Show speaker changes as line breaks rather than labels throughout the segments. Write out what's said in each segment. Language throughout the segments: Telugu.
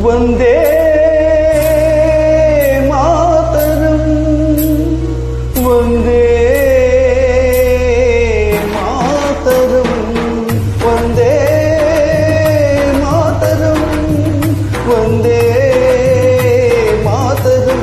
వందే మాతరం వందే మాతరం వందే మాతరం వందే మాతరం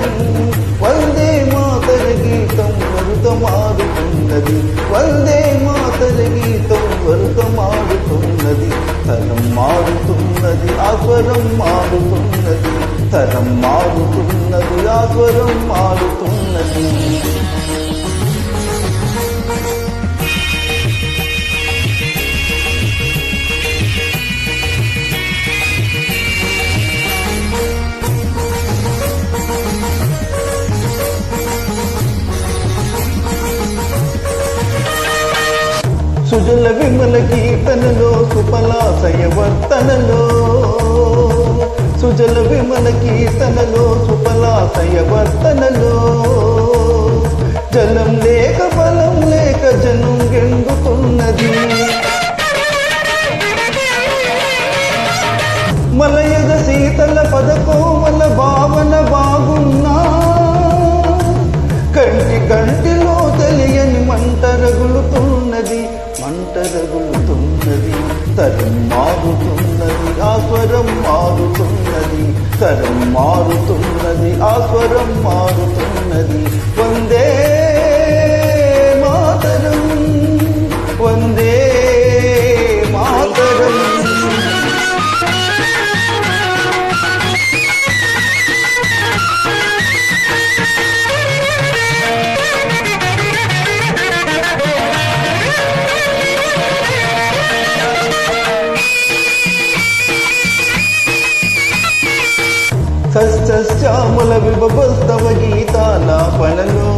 వందే మాతర గీతం వరుతమాడుతున్నది వందే మాతర గీతం వరుతమాడుతున్నది తరం మారుతున్నది ఆస్వరం మారుతున్నది తరం మారుతున్నది ఆస్వరం మారుతున్నది సుజల విమల కీర్తనలో సుఫలాశయ వర్తనలో సుజల విమల కీర్తనలో సుఫలాశయ వర్తనలో జలం లేక బలం లేక జనం గెందుతున్నది మలయద శీతల పదకోమల భావన బాగున్నా కంటి కంటిలో తెలియని మంట రగులుతున్నది తరం మారుతున్నది ఆస్వరం మారుతున్నది తరం మారుతున్నది ఆస్వరం మారుతున్నది వందే మాతరం వందే మాతరం సస్యశ్యామల విభవస్తవ గీతాలాపనలో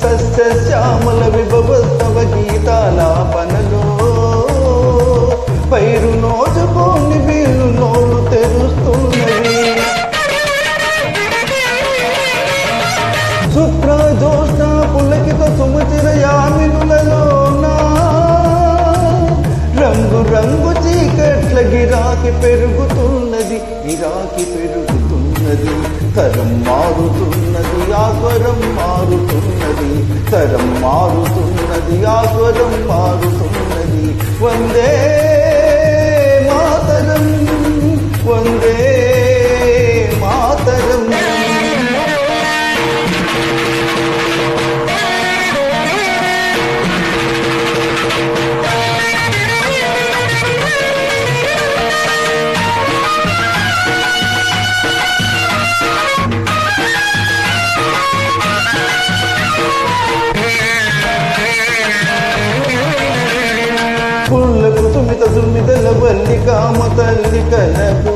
సస్యశ్యామల విభవస్తవ గీతాలాపనలో పైరు నోచుకోని వీళ్ళు నోళ్ళు తెరుస్తున్నది శుక్రజోష్ణ పులకిత సుమచిర యామినులలోనా రంగు రంగు చీకట్ల గిరాకి పెరుగుతున్నది తరం మారుతున్నది ఆస్వరం మారుతున్నది తరం మారుతున్నది ఆస్వరం మారుతున్నది వందే మాతరం వందే మాతరం సుమిత సుమితల వల్లికామ తల్లి కనకు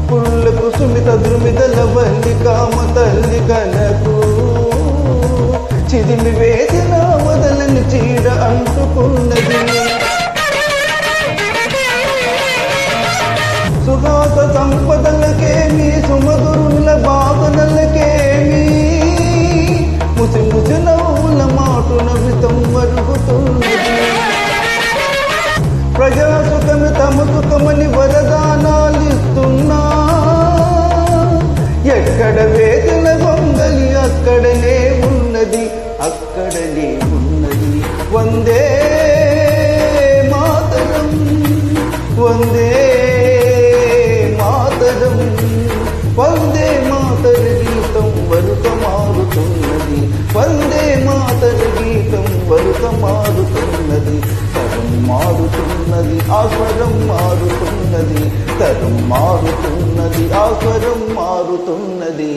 పుల్లకు సుమిత ద్రుమితల వల్లికామ తల్లి కనకు చిదిమి వేసిన మొదలని చీడ అంటుకున్నది సుహాస సంపదలకేమి సుమధురుల భావనలకేమి ముసి ముసి నవ్వుల మాటున వితం మరుగుతున్నది ప్రజాసుఖమి తమ సుఖమని వరదానాలిస్తున్నా ఎక్కడ వేదిన గొంగలి అక్కడనే ఉన్నది వందే మాతరం వందే మాతరం వందే మాతర గీతం వరుత మారుతున్నది వందే మాతర గీతం వరుత మారుతున్నది తరం మారుతున్నది ఆస్వరం మారుతున్నది తరం మారుతున్నది ఆస్వరం మారుతున్నది